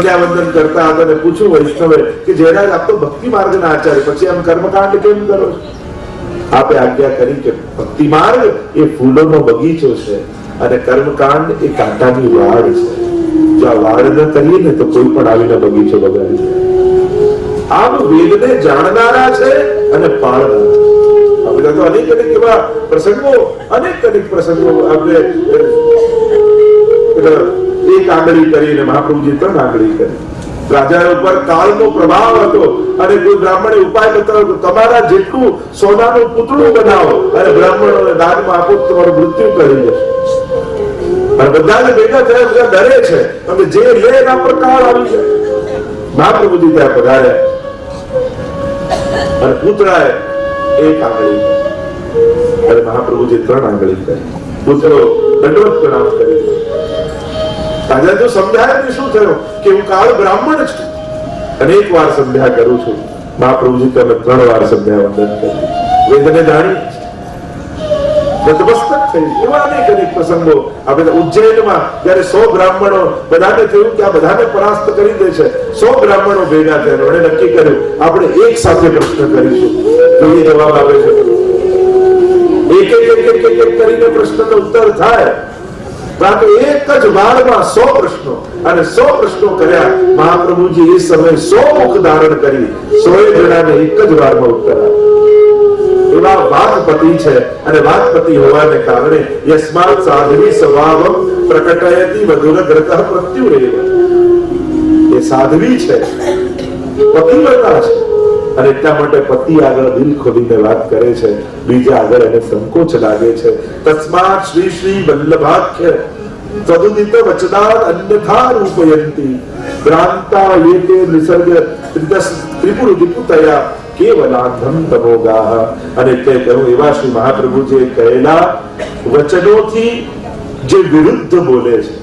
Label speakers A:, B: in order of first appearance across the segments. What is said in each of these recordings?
A: વંદન કરતા હતા અને પૂછ્યું વૈષ્ણવે કે જયરાજ આપ તો ભક્તિ માર્ગના આચાર્ય, પછી આમ કર્મકાંડ કેમ કરો છો? આપે આજ્ઞા કરી કે ભક્તિ માર્ગ એ ફૂલોનો બગીચો છે અને કર્મકાંડ એ કાંટાની વાડ છે. જો આ વાડ ન કરીએ ને તો કોઈ પણ આવીને બગીચો બગાડી દે. આમ વેદને જાણનારા છે અને પાળનારા. આપણે તો અનેક એવા પ્રસંગો આપણે એક આંગળી કરીને મહાપ્રભુજી 3 આંગળી કરી. રાજા ઉપર કાળનો પ્રભાવ હતો અને કોઈ બ્રાહ્મણે ઉપાય બતાવ્યો કે તમારા જેટલું સોનાનું પૂતળું બનાવો અને બ્રાહ્મણોને દાનમાં આપો, તમારું મૃત્યુ કરી જશે. અને બધાને ભેગા થયા, બધા ડરે છે અને જે લે એના પર કાળ આવી જાય. મહાપ્રભુજી ત્યાં પધાર્યા અને પૂતળાએ 1 આંગળી અને મહાપ્રભુજી 3 આંગળી કરી. પૂતળો દંડવત પ્રણામ કરી. રાજા જો સમજાય ને શું થયું કે હું કાળ બ્રાહ્મણ છું, અનેક વાર સંધ્યા કરું છું. મહાપ્રભુજી તમે 3 વાર સંધ્યા વંદન કરી. વેદને જાણી નતમસ્તક થઈ. એવા અનેક પ્રસંગો આપણે ઉજ્જૈનમાં જયારે 100 બ્રાહ્મણો, બધાને થયું કે આ બધાને પરાસ્ત કરી દે છે. 100 બ્રાહ્મણો ભેગા થયા અને નક્કી કર્યું આપણે એક સાથે પ્રશ્ન કરીશું. જોઈએ જવાબ આવે છે. એક કરીને પ્રશ્નનો ઉત્તર થાય. પરંતુ એક જ વારમાં 100 પ્રશ્નો અને 100 પ્રશ્નો કર્યા. મહાપ્રભુજી એ સમય 100 મુખ ધારણ કરી 100 જણાને એક જ વારમાં ઉત્તર આપ્યો. એવા વાક્પતિ છે અને વાક્પતિ હોવાને કારણે યસ્માત સાધવી સ્વભાવમ પ્રકટયતિ મધુરગ્રતઃ પ્રત્યુરેવ. એ સાધવી છે, પતિવ્રતા છે અને એટલા માટે પતિ આગળ દિલ ખોલીને વાત કરે છે, બીજા આગળ એને સંકોચ લાગે છે. તસ્માત શ્રી શ્રી વલ્લભાખ્ય તદુદિત વચનાન અન્યથા રૂપયંતિ ભ્રાંતા યેતે નિસર્ગ ત્રિપુર દિપુતયા કેવલાંધમ તમોગાહ. અને તે કહ્યું એવા શ્રી મહાપ્રભુજીએ કહેલા વચનોથી જે વિરુદ્ધ બોલે છે,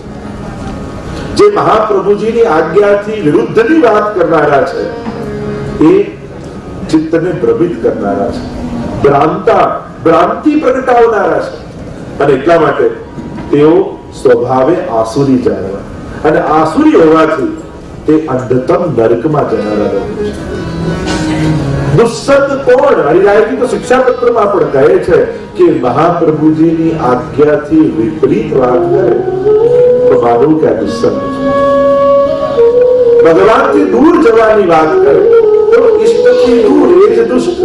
A: જે મહાપ્રભુજીની આજ્ઞાથી વિરુદ્ધની વાત કરનારા છે, એ ચિત્તને ભ્રમિત કરનારા છે, ભ્રાંતિ પ્રગટાવનારા છે. અને એટલા માટે તેઓ સ્વભાવે આસુરી જાણવા અને આસુરી હોવાથી તે અંધતમ નરકમાં જનારા રહે છે. દુસ્સદ કોણ? હરિરાયજી તો શિક્ષાપત્રમાં પણ કહે છે કે મહાપ્રભુજીની આજ્ઞાથી વિપરીત વાત કરે તો માનવું કે આ દુસ્સદ છે. ભગવાનથી દૂર જવાની વાત કરે તો ઇષ્ટથી દૂર, એ જ દુષ્ટ.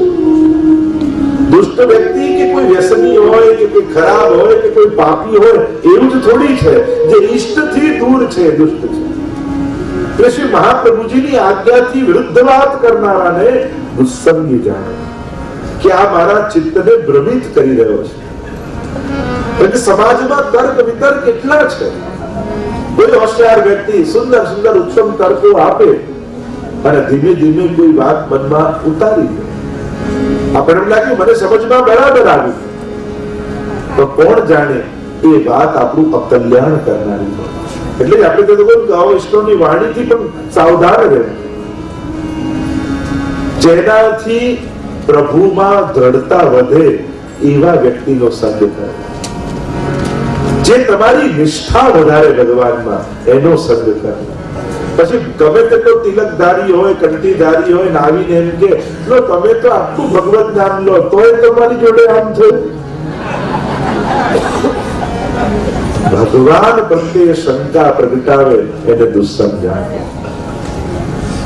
A: દુષ્ટ વ્યક્તિ કે કોઈ વ્યસની હોય કે કોઈ ખરાબ હોય કે કોઈ પાપી હોય એવું જ થોડી છે. જે ઇષ્ટથી દૂર છે દુષ્ટ છે. એટલે શ્રી મહાપ્રભુજીની આજ્ઞાથી વિરુદ્ધ વાત કરનારાને દુસ્સંગી જાણે કે આ મારા ચિત્તને ભ્રમિત કરી રહ્યો છે. એટલે સમાજમાં તર્ક વિતર્ક કેટલા છે. કોઈ હોશિયાર વ્યક્તિ સુંદર સુંદર ઉત્તમ તર્કો આપે અને ધીમે ધીમે કોઈ વાત મનમાં ઉતારી દે. આપણને એમ લાગે મને સમજમાં બરાબર આવ્યું, તો કોણ જાણે એ વાત આપણું અકલ્યાણ કરનારી હોય. એટલે આપણે તો કહ્યું કે આવો ઈશ્વરની વાણીથી પણ સાવધાન રહેવું. જેનાથી પ્રભુમાં દ્રઢતા વધે એવા વ્યક્તિનો સંગ થાય. જે તમારી નિષ્ઠા વધારે ભગવાનમાં એનો સંગ કરે. પછી ગમે તેટલો તિલકધારી હોય, કંઠીધારી હોય, નાવીને એમ કે તમે તો આટલું ભગવત નામ લો તોય તમારી જોડે આમ થયું. ભગવાન પ્રત્યે શંકા પ્રગટાવે એને દુસ્સંગ જાણે.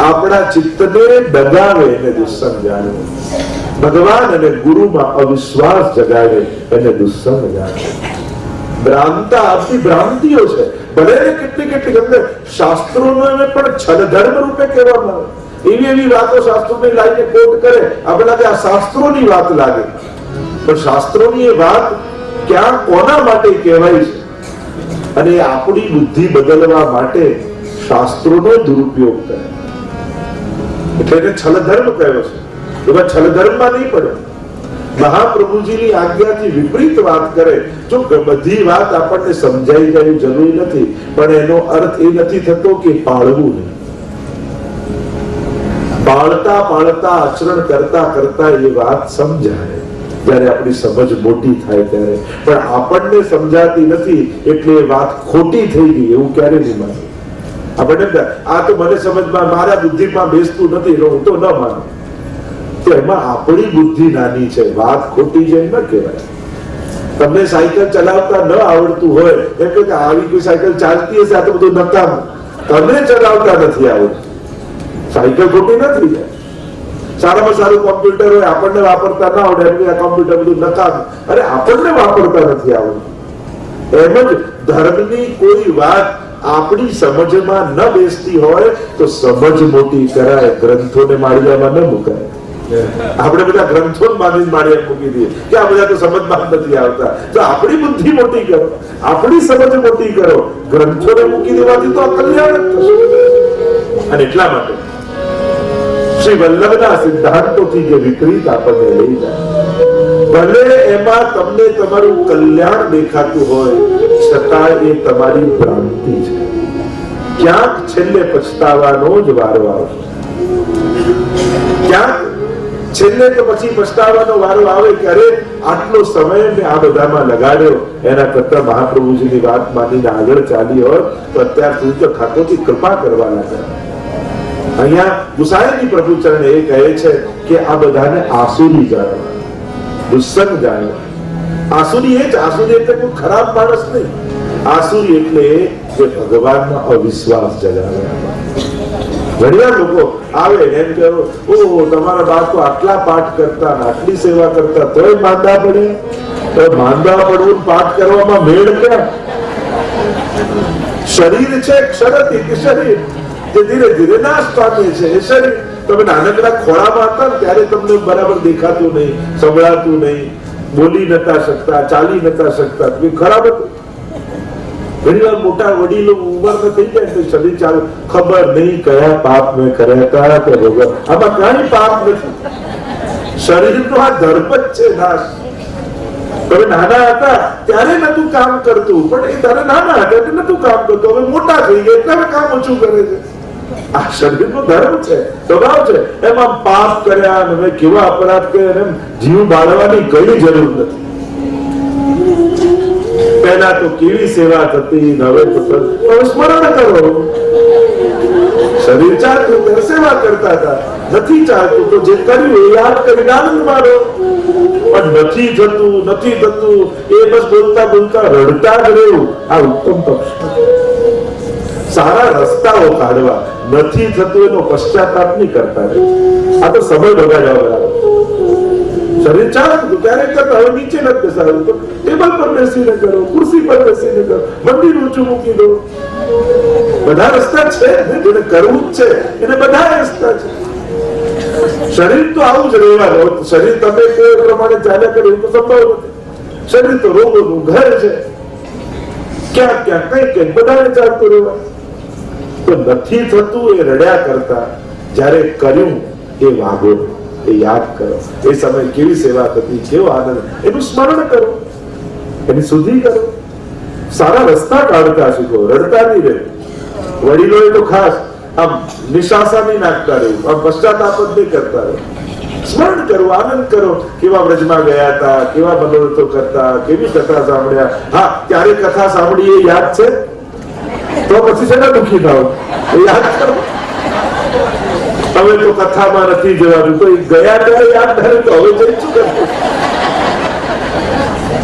A: આપણા ચિત્તને ડગાવે એને દુસ્સંગ જાણે. ભગવાન અને ગુરુમાં અવિશ્વાસ જગાવે એને દુસ્સંગ જાણે. ભ્રાંતા આપણી ભ્રાંતિઓ છે. ભલે કેટલી અંદર શાસ્ત્રોને પણ છલધર્મ રૂપે કહેવામાં આવે. એવી વાતો શાસ્ત્રોને લાઈને કોટ કરે, આપણે લાગે આ શાસ્ત્રોની વાત લાગે. પણ શાસ્ત્રોની એ વાત ક્યાં કોના માટે કહેવાય છે અને આપણી બુદ્ધિ બદલવા માટે શાસ્ત્રોનો દુરુપયોગ કરે એટલે એને છલધર્મ કહ્યો છે. એમાં છલધર્મમાં નહીં પડે. મહાપ્રભુજીની આજ્ઞાથી વિપરીત વાત કરે. જો બધી વાત આપણને સમજાઈ જાય જરૂરી નથી, પણ એનો અર્થ એ નથી થતો કે પાળવું નહીં. પાળતા પાળતા આચરણ કરતા કરતા એ વાત સમજાય જ્યારે આપણી સમજ મોટી થાય ત્યારે. પણ આપણને સમજાતી નથી એટલે એ વાત ખોટી થઈ ગઈ એવું ક્યારે નહીં માને. આપણે આ તો મને સમજમાં મારા બુદ્ધિમાં બેસતું નથી, હું તો ન માનું. તો એમાં આપણી બુદ્ધિ નાની છે, વાત ખોટી છે ન કહેવાય. તમને સાયકલ ચલાવતા ન આવડતું હોય એમ કે આવી કોઈ સાયકલ ચાલતી હશે, આ તો બધું નકામ. તમને ચલાવતા નથી આવડતું, સાયકલ ખોટી નથી. સારામાં સારું કોમ્પ્યુટર હોય, આપણને વાપરતા ના આવડે એમ કે આ કોમ્પ્યુટર બધું નકામ. અરે આપણને વાપરતા નથી આવડતું. એમ જ ધર્મની કોઈ વાત આપણી સમજમાં ન બેસતી હોય તો સમજ મોટી કરાય, ગ્રંથોને માળિયામાં ન મુકાય. આપણે બધા ગ્રંથો માળિયા મૂકી દઈએ કે આ બધા તો સમજમાં નથી આવતા. તો આપણી બુદ્ધિ મોટી કરો, આપણી સમજ મોટી કરો. ગ્રંથોને મૂકી દેવાથી તો આ કલ્યાણ જ થશે. અને એટલા માટે શ્રી વલ્લભના સિદ્ધાંતોથી જે વિપરીત આપણને લઈ જાય, ભલે એમાં તમને તમારું કલ્યાણ દેખાતું હોય છતાં એ તમારી ભ્રાંતિ છે. ક્યાંક છેલ્લે પછતાવાનો જ વારો આવશે. ક્યાંક છેલ્લે તો પછી પછતાવાનો વારો આવે કે અરે આટલો સમય મેં આ બધામાં લગાડ્યો, એના કરતા મહાપ્રભુજીની વાત માનીને આગળ ચાલી હોત તો અત્યાર સુધી તો ઠાકોરજી કૃપા કરવા લાગ્યા. અહીંયા ગુસાઈની પ્રભુચરણ એ કહે છે કે આ બધાને આસુરી જાણવા, દુસ્સંગ જાણવા. આસુરી એ જ, આસુરી એટલે કોઈ ખરાબ માણસ નહીં. આસુરી એટલે જે ભગવાનમાં અવિશ્વાસ જગાવે. ઘણીવાર લોકો આવે એમ કે ઓ તમારા બાપ તો આટલા પાઠ કરતા, આટલી સેવા કરતા, તોય માંદા પડે. તો માંદા પડવું પાઠ કરવામાં મેળ ક્યાં? શરીર છે ક્ષરતી કે શરીર જે ધીરે ધીરે નાશ પામે છે એ શરીર. તમે નાનકડા ખોળામાં હતા ને ત્યારે તમને બરાબર દેખાતું નહીં, સંભળાતું નહીં, બોલી નતા શકતા, ચાલી નતા શકતા, ખરાબ હતું. ઘણી વાર મોટા વડીલો ઉંમર થઈ જાય તો શરીર ચાલુ, ખબર નહીં કયા પાપ મેં કર્યા હતા કે વગર. આમાં કઈ પાપ નથી. શરીરનો આ ધર્મ જ છે નાશ. તમે નાના હતા ત્યારે નતું કામ કરતું, પણ એ તારે નાના હતા એટલે નતું કામ કરતું. હવે મોટા થઈ ગયા એટલે હવે કામ ઓછું કરે છે. આ શરીરનો ધર્મ છે, સ્વભાવ છે. એમાં પાપ કર્યા અને હવે કેવા અપરાધ કર્યા એમ જીવ બાળવાની કઈ જરૂર નથી. પહેલા તો કેવી સેવા થતી, હવે તો સ્મરણ કરો. શરીર ચાલતું ત્યારે સેવા કરતા હતા, નથી ચાલતું તો જે કર્યું એ યાદ કરીને આનંદ મારો. પણ નથી થતું એ બસ બોલતા બોલતા રડતા જ રહેવું, આ ઉત્તમ પક્ષ. સારા રસ્તાઓ કાઢવા, નથી થતું એનો પશ્ચાતાપ નહીં કરતા રહેવું. આ તો સમય બગાડવા બરાબર. શરીર ચાલતું ક્યારેક કરતા હવે નીચે નથી બેસાડવું, તો ટેબલ પર બેસીને કરો, ખુરશી પર બેસીને કરો, મંદિર ઊંચું મૂકી દો. બધા રસ્તા છે, જેને કરવું જ છે એને બધા રસ્તા છે. શરીર તો આવું જ રહેવાનું. શરીર તમે કહો પ્રમાણે ચાલ્યા કરે તો સંભવ નથી. શરીર તો રોગોનું ઘર છે, ક્યાંક ક્યાંક કઈ બધાને ચાલતું રહેવાનું. તો નથી થતું એ રડ્યા કરતા જ્યારે કર્યું એ વાગો, એ યાદ કરો. એ સમય કેવી સેવા થતી, કેવો આનંદ, એનું સ્મરણ કરો, એની સુધી કરો. સારા રસ્તા કાઢતા શીખો, રડતા નહીં રહે. વડીલોએ તો ખાસ આમ નિશાસા નહીં નાખતા રહેવું, આમ પશ્ચાતાપ જ નહીં કરતા રહેવું. સ્મરણ કરો, આનંદ કરો. કેવા વ્રજમાં ગયા હતા, કેવા મનોરથો કરતા, કેવી કથા સાંભળ્યા. હા, ત્યારે કથા સાંભળી એ યાદ છે તો પછી છે ને દુઃખી થાવ, એ યાદ કરો. હવે તો કથામાં નથી જવાનું, તો ગયા ત્યારે યાદ થાય તો હવે જઈ શું કરવું?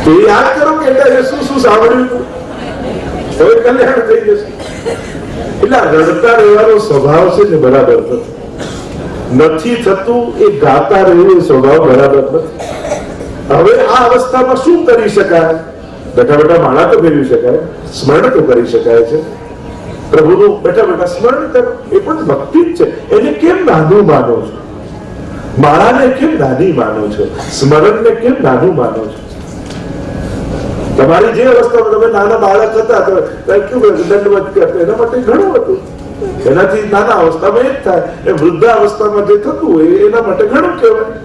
A: તો એ યાદ કરો કે શું શું સાંભળ્યું હતું, હવે કલ્યાણ થઈ જશે. એટલે રડતા રહેવાનો સ્વભાવ છે ને બરાબર નથી થતું એ ગાતા રહેવું એ સ્વભાવ બરાબર નથી. હવે આ અવસ્થામાં શું કરી શકાય? બેઠા બેઠા માળા તો ફેરવી શકાય, સ્મરણ તો કરી શકાય છે. પ્રભુનું બેઠા બેઠા સ્મરણ કરો, એ પણ ભક્તિ જ છે. એને કેમ નાનું માનો છો? માળાને કેમ નાની માનો છો? સ્મરણને કેમ નાનું માનો છો? તમારી જે અવસ્થામાં તમે નાના બાળક હતા તો દંડવત કરતા, એના માટે ઘણું હતું. એનાથી નાના અવસ્થામાં એ જ થાય. એ વૃદ્ધા અવસ્થામાં જે થતું હોય એના માટે ઘણું કહેવાય.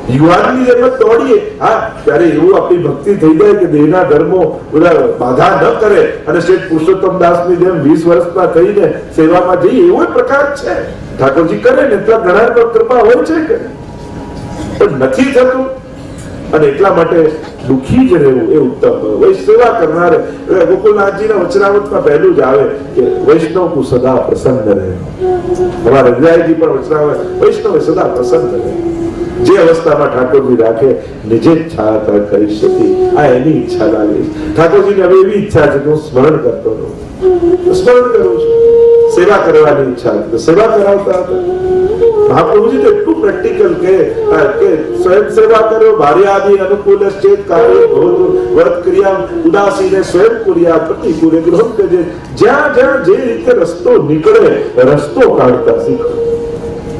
A: યુવાનની જેમ દોડીએ, હા, ત્યારે એવું આપણી ભક્તિ થઈ જાય કે દેહના ધર્મો બધા બાધા ન કરે અને શ્રી પુરુષોત્તમ દાસની જેમ 20 વર્ષના થઈને સેવામાં જઈએ, એવો પ્રકાર છે. ઠાકોરજી કરે ને ત્યાં ઘણા પર કૃપા હોય છે કે, પણ નથી થતું. અને એટલા માટે દુઃખી જ રહેવું એ ઉત્તમ. સેવા કરનાર ગોકુલનાથજીના વચનામૃતમાં પહેલું જ આવે કે વૈષ્ણવ કો સદા પ્રસન્ન રહે. અમારા હૃદયજી પણ વચનામૃત વૈષ્ણવ સદા પ્રસન્ન રહે. જે અવસ્થામાં ઠાકોરજી રાખે નિજે ઈચ્છા કરી શકી, આ એની ઈચ્છા લાગે. ઠાકોરજીને હવે એવી ઈચ્છા છે કે હું સ્મરણ કરતો રહું, સ્મરણ કરું છું. સેવા કરવાની ઈચ્છા તો સેવા કરાવતા હતા. મહાપ્રભુજી તો એટલું પ્રેક્ટિકલ કે સ્વયં સેવા કરો, ભાર્યાદિ અનુકૂલ ચેત કાર્ય ભવતુ વ્રત ક્રિયા ઉદાસીને સ્વયં કુર્યા પ્રતિકૂલે ગૃહમ ત્યજેત. જ્યાં જ્યાં જે રીતે રસ્તો નીકળે રસ્તો કાઢતા શીખો.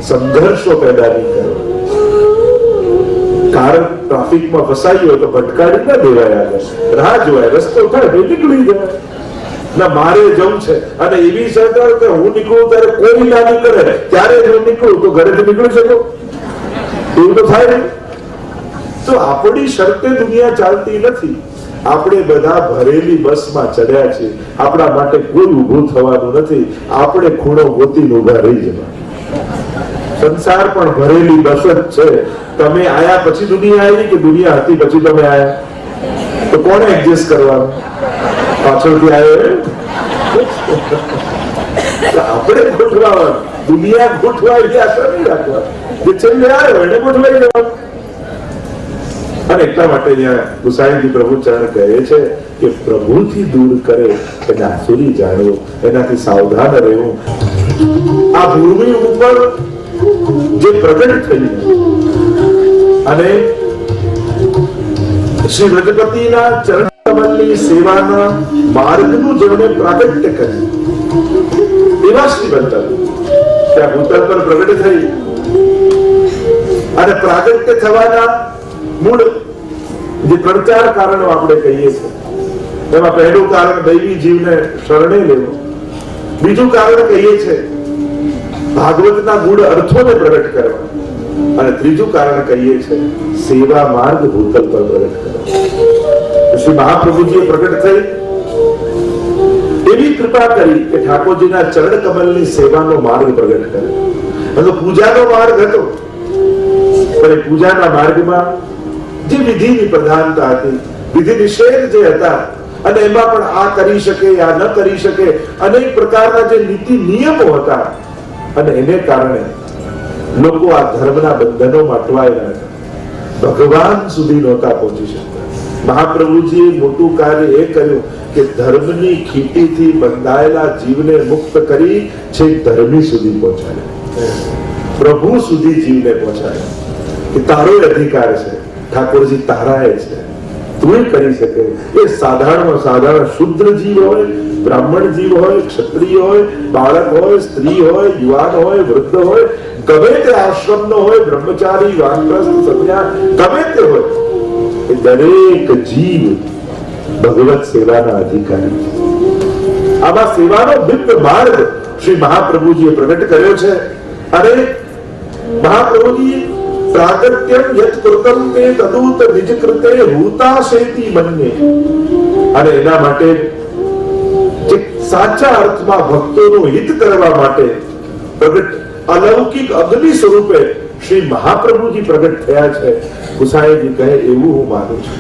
A: સંઘર્ષો પેદા નહીં કરો. કાર ટ્રાફિકમાં ફસાઈ હોય તો ભટકાડી ના દેવાય, આગળ રાહ જોવાય, રસ્તો થાય નીકળી જાય. ના મારે જવું છે અને એવી સરકાર કે હું નીકળું ત્યારે કોઈ ના નીકળે, ત્યારે હું નીકળું તો ઘરેથી નીકળી શકો? એવું તો થાય નહીં. તો આપણી શરતે દુનિયા ચાલતી નથી. આપણે બધા ભરેલી બસમાં ચડ્યા છીએ. આપણા માટે કોઈ ઊભું થવાનું નથી. આપણે ખૂણો ગોતીને ઊભા રહી જવા. સંસાર પણ ભરેલી બસ જ છે. તમે આયા પછી દુનિયા આવી કે દુનિયા હતી પછી તમે આયા? તો કોને એડજસ્ટ કરવાનું? પાછળથી આવ્યો આપણે ગોઠવાવાનું. દુનિયા ગોઠવાય આશા નહીં રાખવા. જે છેલ્લે આવ્યો એને ગોઠવાઈ જવાનું. અને એટલા માટે ગુસાઈજી પ્રભુચરણ કહે છે કે પ્રભુથી દૂર કરે એને આસુરી જાણવું, એનાથી સાવધાન રહેવું. આ ભૂમિ ઉપર જે પ્રગટ થઈ અને શ્રી વ્રજપતિના ચરણ કમલની સેવાના માર્ગનું જેમણે પ્રાગટ્ય કર્યું એવા શ્રી વલ્લભ ત્યાં ભૂતલ પર પ્રગટ થઈ. અને પ્રાગટ્ય થવાના મૂળ જે 3-4 કારણો આપણે કહીએ છીએ, એમાં પહેલું કારણ દૈવી જીવને શરણે લેવું, બીજું કારણ કહીએ છીએ ભાગવતના મૂળ અર્થોને પ્રગટ કરવા, અને ત્રીજું કારણ કહીએ છીએ સેવા માર્ગ ભૂતલ પર પ્રગટ કરવા. શ્રી મહાપ્રભુજીએ પ્રગટ થઈ એવી કૃપા કરી કે ઠાકોરજીના ચરણ કમલની સેવાનો માર્ગ પ્રગટ કર્યો. તો પૂજાનો માર્ગ હતો, પણ એ પૂજાના માર્ગમાં જે વિધિની પ્રધાનતા હતી, વિધિ નિષેધ જે હતા, અને એમાં પણ આ કરી શકે આ ન કરી શકે અનેક પ્રકારના જે નીતિ નિયમો હતા, અને એને કારણે લોકો આ ધર્મના બંધનોમાં અટવાયેલા હતા. ભગવાન સુધી નહોતા પહોંચી શકતા. મહાપ્રભુજીએ મોટું કાર્ય એ કર્યું કે ધર્મની ખીટીથી બંધાયેલા જીવને મુક્ત કરી છેક ધર્મી સુધી પહોંચાડ્યા, પ્રભુ સુધી જીવને પહોંચાડ્યા કે તારો અધિકાર છે ઠાકોરજી, તારાએ છે, તું કરી શકે. એ સાધારણમાં સાધારણ શુદ્ર જીવ હોય, બ્રાહ્મણ જીવ હોય, ક્ષત્રિય હોય, બાળક હોય, સ્ત્રી હોય, યુવાન હોય, વૃદ્ધ હોય, ગમે તે આશ્રમનો હોય, બ્રહ્મચારી, વાનપ્રસ્થ, સંન્યાસ, ગમે તે હોય, એ દરેક જીવ ભગવત સેવાના અધિકારી છે. આમાં સેવાનો દિવ્ય માર્ગ શ્રી મહાપ્રભુજીએ પ્રગટ કર્યો છે. અને મહાપ્રભુજી પ્રાગટ્યમ યત કૃતમ તે તદુત નિજ કૃતે હૂતાશેતિ મન્યે, અને એના માટે જે સાચા અર્થમાં ભક્તોનું હિત કરવા માટે પ્રગટ અલૌકિક અગ્નિ સ્વરૂપે શ્રી મહાપ્રભુજી પ્રગટ થયા છે. ગુસાઈજી કહે એવું હું માનું છું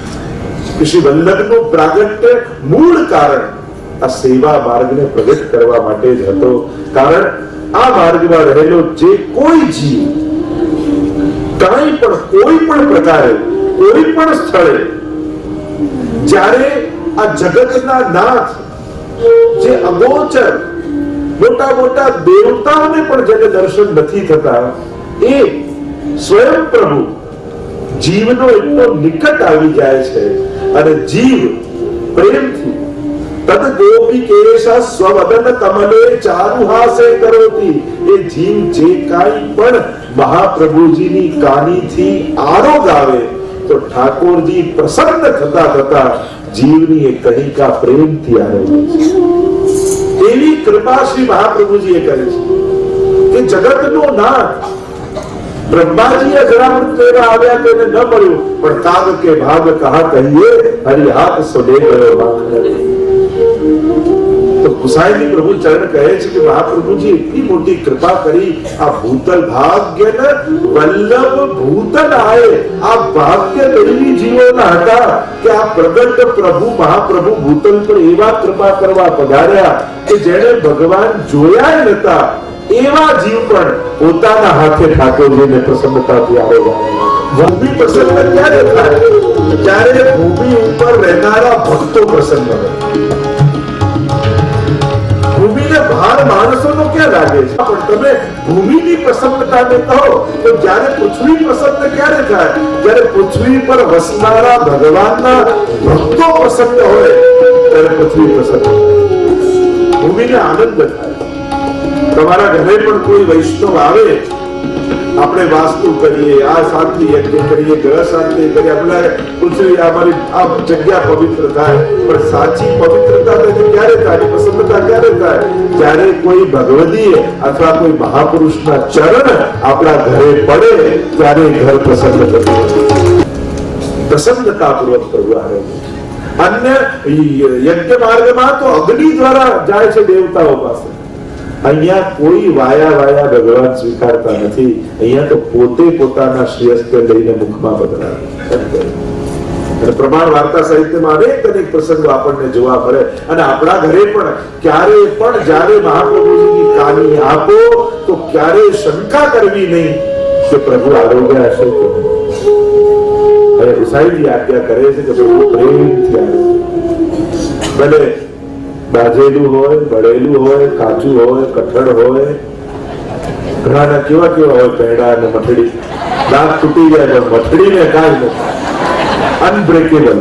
A: કે શ્રી વલ્લભનું પ્રાગટ્ય મૂળ કારણ આ સેવા માર્ગને પ્રગટ કરવા માટે જ હતો. કારણ આ માર્ગમાં રહેલો જે કોઈ જીવ કાંઈ પણ કોઈ પણ પ્રકારે કોઈ પણ સ્થળે જ્યારે આ જગતના નાથ જે અગોચર મોટા મોટા દેવતાઓને પણ જેને દર્શન નથી થતા, એ સ્વયં પ્રભુ જીવનો એટલો નિકટ આવી જાય છે અને જીવ પ્રેમથી તદ ગોપી કેશા સ્વવદન કમલે ચારુહાસે કરોતી, એ જીવ જે કાંઈ પણ મહાપ્રભુજીની કાનીથી આરોગ આવે તો ઠાકોરજી પ્રસન્ન થતા થતા જીવની એ કહિકા પ્રેમથી આરોગે છે. એવી કૃપા શ્રી મહાપ્રભુજીએ કરી છે કે જગતનો નાથ બ્રહ્માજી અજરામૃત લેવા આવ્યા તો એને ન મળ્યું, પણ કાગ કે ભાગ કહા કહીએ હરિ હાથ સો લે ગયો માખણ. તો ગુસાઈજી પ્રભુ ચરણ કહે છે કે મહાપ્રભુજી એટલી મોટી કૃપા કરી, આ ભૂતલ ભાગ્ય ને વલ્લભ ભૂતલ આયે, આ ભાગ્ય દૈવી જીવોના હતા કે આ પ્રગટ પ્રભુ મહાપ્રભુ ભૂતલ પર એવા કૃપા કરવા પધાર્યા કે જેણે ભગવાન જોયા નતા એવા જીવ પણ પોતાના હાથે ઠાકોરજીને પ્રસન્નતાથી આરોગ્યા. ભૂમિ પ્રસન્ન ક્યારે થાય? જ્યારે ભૂમિ ઉપર રહેનારા ભક્તો પ્રસન્ન હોય. ભૂમિને ભાર માણસોનો ક્યાં લાગે છે? પણ તમે ભૂમિની પ્રસન્નતાને કહો તો જ્યારે પૃથ્વી પ્રસન્ન ક્યારે થાય? જ્યારે પૃથ્વી પર વસનારા ભગવાનના ભક્તો પ્રસન્ન હોય ત્યારે પૃથ્વી પ્રસન્ન થાય, ભૂમિને આનંદ થાય. તમારા ઘરે પણ કોઈ વૈષ્ણવ આવે, આપણે વાસ્તુ કરીએ, આ શાંતિ યજ્ઞ કરીએ, ગ્રહ શાંતિ કરીએ, આપણે પૃથ્વી અમારી આ જગ્યા પવિત્ર થાય, પણ સાચી પવિત્રતા ક્યારે થાય? પ્રસન્નતા ક્યારે થાય? જ્યારે કોઈ ભગવદીય અથવા કોઈ મહાપુરુષના ચરણ આપણા ઘરે પડે ત્યારે ઘર પ્રસન્ન થતું, પ્રસન્નતા પૂર્વક પ્રભુ આવે. અન્ય યજ્ઞ માર્ગમાં તો અગ્નિ દ્વારા જાય છે દેવતાઓ પાસે. અહીંયા કોઈ વાયા ભગવાન સ્વીકારતા નથી. અહીંયા તો પોતે પોતાના શ્રેયસ્થ લઈને મુખમાં પધરાવે. પ્રમાણ વાર્તા સાહિત્યમાં અનેક પ્રસંગો આપણને જોવા મળે. અને આપણા ઘરે પણ ક્યારે પણ જ્યારે મહાપ્રભુજીની કાની આપો તો ક્યારે શંકા કરવી નહીં કે પ્રભુ આરોગ્ય હશે કે નહીં. હવે ગુસાઈજી આજ્ઞા કરે છે કે પ્રભુ પ્રેમથી આરોગ્ય, ભલે બાજેલું હોય, બળેલું હોય, કાચું હોય, કઠણ હોય, ઘણાના કેવા હોય પેડા અને મઠડી, દાંત તૂટી જાય પણ મઠડી ને કાંઈ નથી, અનબ્રેકેબલ,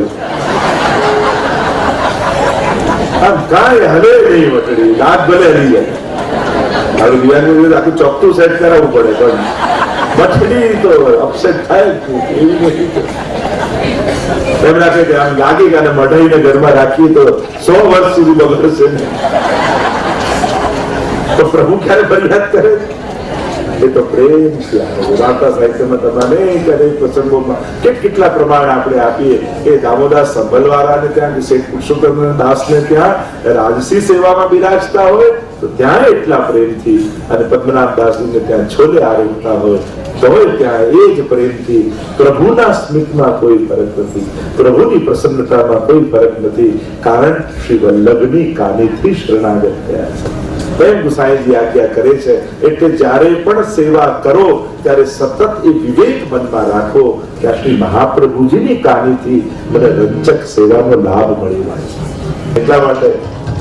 A: આમ કાંઈ હલે નહીં મઠડી, દાંત ભલે હલી જાય. હવે દિવાળી આખું ચોખ્ખું સેટ કરાવવું પડે પણ મઠડી તો અપસેટ થાય એવી નથી. એમ રાખે કે આમ લાગી કે મઢાઈને ઘરમાં રાખીએ તો 100 વર્ષ સુધી બગડશે ને, તો પ્રભુ ક્યારે ફરિયાદ કરે? એ તો પ્રેમ છે. વાર્તા સાહિત્યમાં તમારે અનેક પ્રસંગોમાં કેટલા પ્રમાણ આપણે આપીએ કે દામોદાસ સંભલવાળાને ત્યાં શેઠ પુરુષોત્તમ દાસને ત્યાં રાજસી સેવામાં બિરાજતા હોય તો ત્યાં એટલા પ્રેમથી, અને પદ્મનાભ દાસજીને ત્યાં છોલે આરોગતા હોય તો ત્યાં એ જ પ્રેમથી. પ્રભુના સ્મિતમાં કોઈ ફરક નથી, પ્રભુની પ્રસન્નતામાં કોઈ ફરક નથી, કારણ શ્રી વલ્લભની કાનીથી શરણાગત થયા છે. પ્રેમ ગુસાઈજી આજ્ઞા કરે છે. એટલે જ્યારે પણ સેવા કરો ત્યારે સતત એ વિવેક મનમાં રાખો કે આ શ્રી મહાપ્રભુજીની કાનીથી મને રંજક સેવાનો લાભ મળી રહ્યો છે. એટલા માટે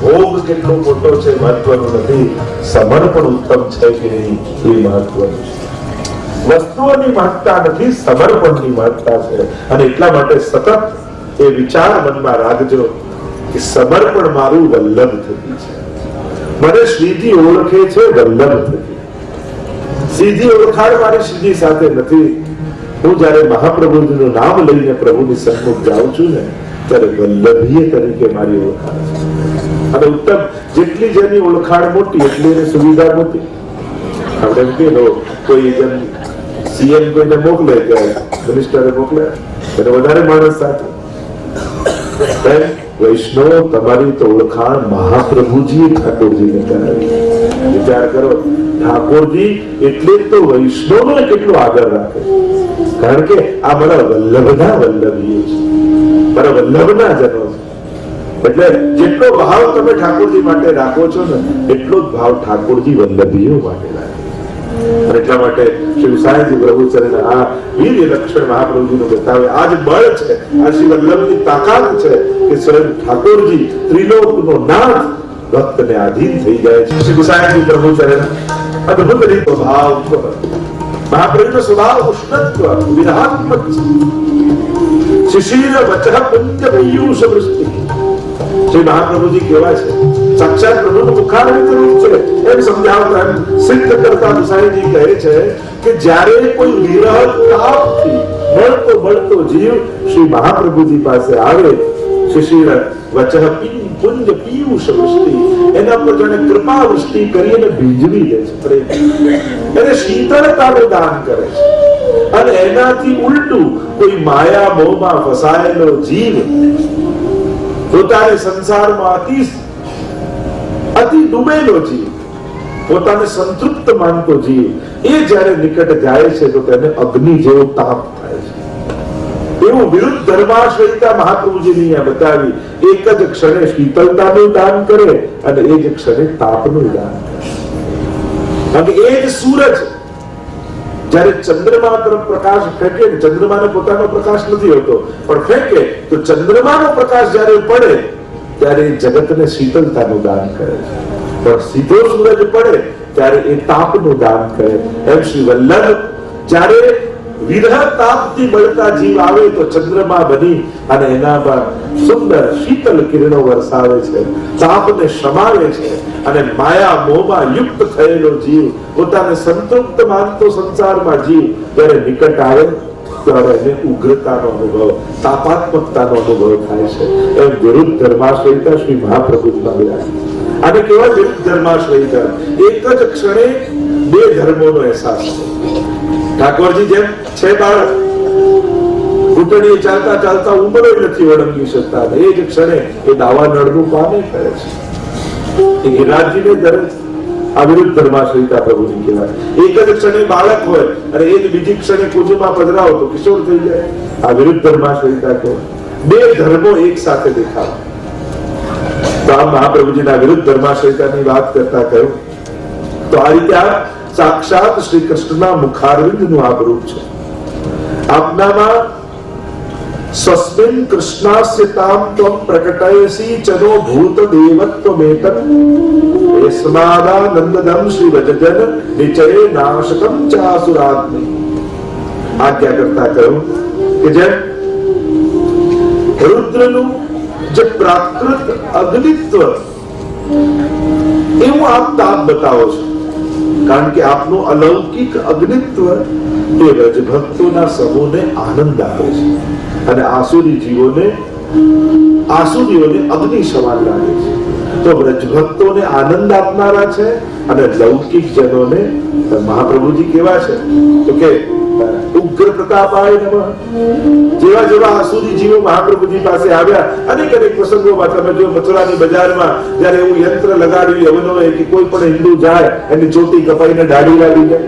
A: ભોગ કેટલો મોટો છે મહત્વનું નથી, સમર્પણ ઉત્તમ છે કે નહીં એ મહત્વનું છે. વસ્તુઓની મહત્તા નથી, સમર્પણની મહત્તા છે. અને એટલા માટે સતત એ વિચાર મનમાં રાખજો કે સમર્પણ મારું વલ્લભ થકી છે, મને શ્રીજી ઓળખે છે વલ્લભ થકી. સીધી ઓળખાણ મારી શ્રીજી સાથે નથી. હું જયારે મહાપ્રભુજીનું નામ લઈને પ્રભુની સન્મુખ જાઉં છું ને ત્યારે વલ્લભીય તરીકે મારી ઓળખાણ છે. અને ઉત્તમ જેટલી જેની ઓળખાણ મોટી એટલી એની સુવિધા મોટી. આપણે એમ કે કોઈ સીએમ કોઈને મોકલે કે મિનિસ્ટરે મોકલે એને વધારે માણસ સાથે. વૈષ્ણવ તમારી તો ઓળખાણ મહાપ્રભુજી ઠાકોરજીને કરાવી. વિચાર કરો, ઠાકોરજી એટલે તો વૈષ્ણવને કેટલો આગળ રાખે, કારણ કે આ મારા વલ્લભના વલ્લભીઓ છે, મારા વલ્લભના જનો છે. એટલે જેટલો ભાવ તમે ઠાકોરજી માટે રાખો છો ને એટલો જ ભાવ ઠાકોરજી વલ્લભીઓ માટે રાખે. એટલા માટે શ્રી ગુસાઈજી પ્રભુ ચરણ આ વીર્ય લક્ષણ મહાપ્રભુજીનું બતાવે. આજ બળ છે, આ શ્રી વલ્લભની તાકાત છે કે સ્વયં ઠાકોરજી ત્રિલોકનો નાથ ભક્તને આધીન થઈ જાય છે. શ્રી ગુસાઈજી પ્રભુ ચરણ અદ્ભુત રીતો ભાવ, મહાપ્રભુનો સ્વભાવ ઉષ્ણત્વ વિરહાત્મક છે. શિશિર વચઃ પુંજ પીયુષ વૃષ્ટિ. શ્રી મહાપ્રભુજી કેવા છે? સાક્ષાત પ્રભુનું મુખારવિંદ રૂપ છે એમ સમજાવતા, એમ સિદ્ધ કરતા ગુસાઈજી કહે છે કે જ્યારે કોઈ વિરહ તાપથી મળતો જીવ શ્રી મહાપ્રભુજી પાસે આવે, શિશિર વચઃ પુંજ પીયુષ વૃષ્ટિ, એના પર જાણે કૃપા વૃષ્ટિ કરી અને ભીંજવી દે છે પ્રેમ, એને શીતળતાનું દાન કરે છે. અને એનાથી ઉલટું કોઈ માયા મોહમાં ફસાયેલો જીવ પોતાને સંસારમાં અતિ અતિ ડૂબેલો જીવ, પોતાને સંતૃપ્ત માનતો જીવ, એ જ્યારે નિકટ જાય છે તો તેને અગ્નિ જેવો તાપ થાય છે. એવું વિરુદ્ધ ધર્માશ્રયતા મહાપ્રભુજીની અહીંયા બતાવી. એક જ ક્ષણે શીતળતાનું દાન કરે અને એ જ ક્ષણે તાપનું દાન કરે. અને એ જ સૂરજ જ્યારે ચંદ્રમા તરફ પ્રકાશ ફેંકે, ચંદ્રમાને પોતાનો પ્રકાશ નથી હોતો પણ ફેંકે તો ચંદ્રમાનો પ્રકાશ જ્યારે પડે ત્યારે જગતને શીતળતાનું દાન કરે છે. પણ સીધો સૂરજ પડે ત્યારે એ તાપનું દાન કરે. એમ શ્રી વલ્લભ જ્યારે વિરહ તાપથી બળતા જીવ આવે તો ચંદ્રમા બની અને એનામાં સુંદર શીતલ કિરણો વરસાવે છે, તાપને શમાવે છે. અને માયા મોહમાં યુક્ત થયેલો જીવ, પોતાને સંતૃપ્ત માનતો સંસારમાં જીવ જ્યારે નિકટ આવે ત્યારે એને ઉગ્રતાનો અનુભવ, તાપાત્મકતાનો અનુભવ થાય છે. એમ વિરુદ્ધ ધર્માશ્રયતા શ્રી મહાપ્રભુજીમાં બિરાજે. અને કેવા વિરુદ્ધ ધર્માશ્રયતા, એક જ ક્ષણે બે ધર્મોનો અહેસાસ છે. ઠાકોરજી જેમ છે બાળક, ઘૂંટણીએ ચાલતા ચાલતા ઉંમરો નથી ઓળંગી શકતા, એ જ ક્ષણે એ દાવા નળનું પાને કરે છે, એ ગિરિરાજજીને ધરે છે. આ વિરુદ્ધ ધર્માશ્રયતા પ્રભુની કહેવાય. એક જ ક્ષણે બાળક હોય અને એ જ બીજી ક્ષણે કુંજમાં પધરાવો તો કિશોર થઈ જાય. આ વિરુદ્ધ ધર્માશ્રયતા કહેવાય. બે ધર્મો એક સાથે દેખાવા. તો આ મહાપ્રભુજીના વિરુદ્ધ ધર્માશ્રયતાની વાત કરતા કહ્યું તો આ રીતે આ સાક્ષાત શ્રી કૃષ્ણના મુખારવિંદનું આ રૂપ છે. આપનામાં સ્વસ્મિન કૃષ્ણાસ્યતામ ત્વમ પ્રકટયસી ચનો ભૂત દેવત્વમેતં યસ્માદાનંદદમ શ્રી વજજન નિચયે નાશકમ ચાસુરાત્મિ. આજ્ઞા કરતા કહ્યું કે જેમ રુદ્રનું જે પ્રાકૃત અગ્નિત્વ એવું આપ તાપ બતાવો છો, કારણ કે આપનું અલૌકિક અગ્નિત્વ એ વ્રજભક્તોના સમૂહને આનંદ આપે છે અને આસુરી જીવોને અગ્નિ સમાન લાગે છે. તો વ્રજભક્તોને આનંદ આપનારા છે અને લૌકિક જનોને મહાપ્રભુજી કેવા છે તો કે ઉગ્ર પ્રતાપાય નમઃ. જેવા જેવા આસુરી જીવો મહાપ્રભુજી પાસે આવ્યા, અનેક અનેક પ્રસંગોમાં તમે જો મથુરાની બજારમાં જ્યારે એવું યંત્ર લગાડ્યું યવનોએ કે કોઈ પણ હિન્દુ જાય એની ચોટી કપાઈને દાઢી લાવી જાય,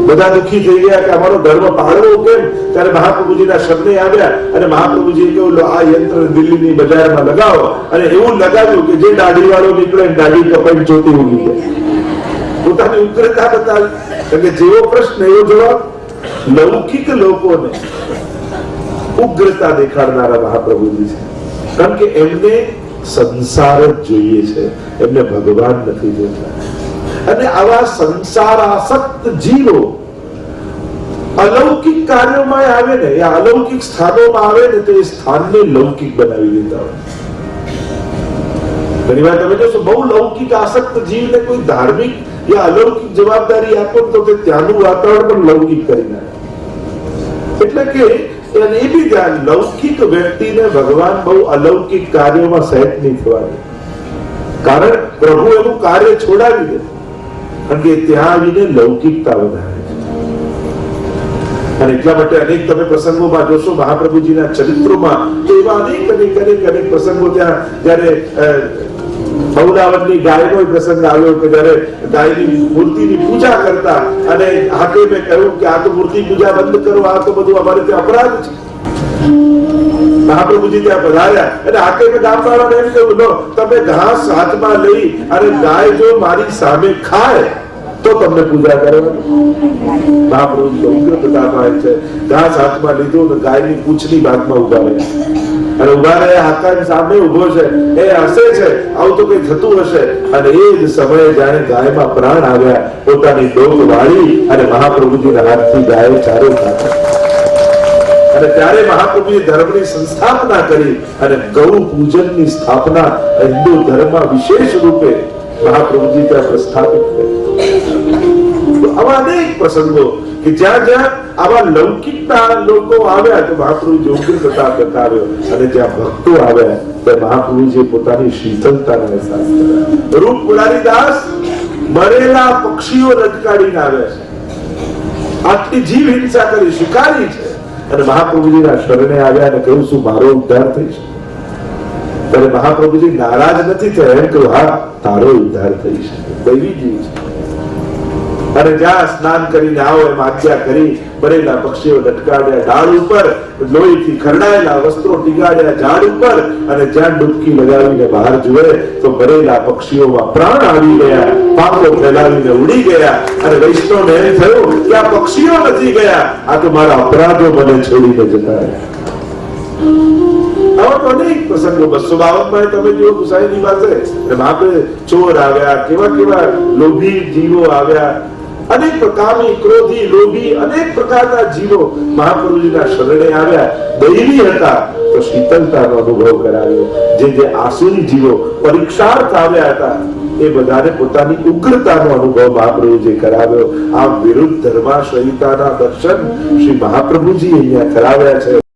A: બધા દુખી થઈ ગયા કે અમારો ધર્મ પાળવો કેમ. ત્યારે મહાપ્રભુજીના શરણે આવ્યા અને મહાપ્રભુજીએ કહ્યું આ યંત્ર દિલ્હીની બજારમાં લગાવો, અને એવું લગાવ્યું કે જે દાઢી વાળો નીકળે દાઢી કપાઈને ચોટી ઉગી જાય. પોતાની ઉગ્રતા બતાવી. એટલે જેવો પ્રશ્ન એવો જવાબ. લૌકિક લોકોને ઉગ્રતા દેખાડનારા મહાપ્રભુજી છે, કારણ કે એમને સંસાર જ જોઈએ છે, એમને ભગવાન નથી જોતા. અને આવા સંસારાસક્ત જીવો અલૌકિક કાર્યોમાં આવે ને, યા અલૌકિક સ્થાનોમાં આવે ને તો એ સ્થાનને લૌકિક બનાવી દેતા હોય. ઘણી વાર તમે જોશો બહુ લૌકિક આસક્ત જીવને કોઈ ધાર્મિક યા અલૌકિક જવાબદારી આપો તો તે ત્યાંનું વાતાવરણ પણ લૌકિક કરી નાખે. એટલે કે એ બી ધ્યાન, લૌકિક વ્યક્તિને ભગવાન બહુ અલૌકિક કાર્યોમાં સહેજ નહીં થવા દે, કારણ પ્રભુ એનું કાર્ય છોડાવી દે, કારણ કે ત્યાં આવીને લૌકિકતા વધારે છે. અને એટલા માટે અનેક તમે પ્રસંગોમાં જોશો મહાપ્રભુજીના ચરિત્રોમાં એવા અનેક પ્રસંગો ત્યાં જ્યારે બહુદાવનની ગાયનો પ્રસંગ આવ્યો કે જ્યારે ગાયની મૂર્તિની પૂજા કરતા અને હાકીમે કહ્યું કે આ તો મૂર્તિ પૂજા બંધ કરો, આ તો બધું અમારે ત્યાં અપરાધ છે. મહાપ્રભુજી ત્યાં પધાર્યા અને હાકીમે ગામવાળાને એમ કહ્યું લો તમે ઘાસ હાથમાં લઈ અને ગાય જો મારી સામે ખાય તો તમને પૂજા કરવાની. મહાપ્રભુજી તો ઉગ્ર પ્રતાપાય છે. ઘાસ હાથમાં લીધું અને ગાયની પૂંછની ભાગમાં ઉભા રહ્યા અને ઉભા રહ્યા હાકાની સામે ઉભો છે, એ હસે છે, આવું તો કઈ થતું હશે. અને એ જ સમયે જાણે ગાયમાં પ્રાણ આવ્યા, પોતાની ડોક વાળી અને મહાપ્રભુજીના હાથથી ગાય ચારે ખાતા. અને ત્યારે મહાપ્રભુએ ધર્મની સંસ્થાપના કરી અને ગૌ પૂજનની સ્થાપના હિન્દુ ધર્મમાં વિશેષ રૂપે મહાપ્રભુજી ત્યાં પ્રસ્થાપિત કરી. આવા અનેક પ્રસંગો કે જ્યાં જ્યાં આવા લૌકિકના લોકો આવ્યા તો મહાપ્રભુજી ઉગ્ર પ્રતાપ બતાવ્યો, અને જ્યાં ભક્તો આવ્યા ત્યાં મહાપ્રભુજીએ પોતાની શીતળતાનો અહેસાસ કર્યો. રૂપ પુરારીદાસ મરેલા પક્ષીઓ લટકાડીને આવ્યા છે, આટલી જીવ હિંસા કરી શિકારી છે, અને મહાપ્રભુજીના શરણે આવ્યા અને કહ્યું શું મારો ઉદ્ધાર થઈ છે. ત્યારે મહાપ્રભુજી નારાજ નથી થયા, એમ કહ્યું હા તારો ઉદ્ધાર થઈ શકે, દૈવી જીવ છે. અને જ્યાં સ્નાન કરીને આવો એમ આજ્ઞા કરી, બરેલા પક્ષીઓ લટકાડ્યા ઢાળ ઉપર, લોહીથી ખરડાયેલા વસ્ત્રો ટીગાડ્યા ઝાડ ઉપર, અને જ્યાં ડૂબકી લગાવીને બહાર જુએ તો બરેલા પક્ષીઓમાં પ્રાણ આવી ગયા, પાંખો ફેલાવીને ઉડી ગયા. અને વૈષ્ણવને એમ થયું કે આ પક્ષીઓ નથી ગયા, આ તો મારા અપરાધો મને છોડીને જતા રહ્યા. આવા તો અનેક પ્રસંગો 252 માં તમે જુઓ ગુસાઈની પાસે, આપણે ચોર આવ્યા, કેવા કેવા લોભી જીવો આવ્યા, અનેક પ્રકારની ક્રોધી લોભી અનેક પ્રકારના જીવો મહાપ્રભુજીના શરણે આવ્યા. દૈવી હતા તો શીતળતાનો અનુભવ કરાવ્યો. જે આસુરી જીવો પરીક્ષાર્થ આવ્યા હતા એ બધાને પોતાની ઉગ્રતાનો અનુભવ મહાપ્રભુજી કરાવ્યો. આ વિરુદ્ધ ધર્માશ્રયિતાના દર્શન શ્રી મહાપ્રભુજી અહીંયા કરાવ્યા છે.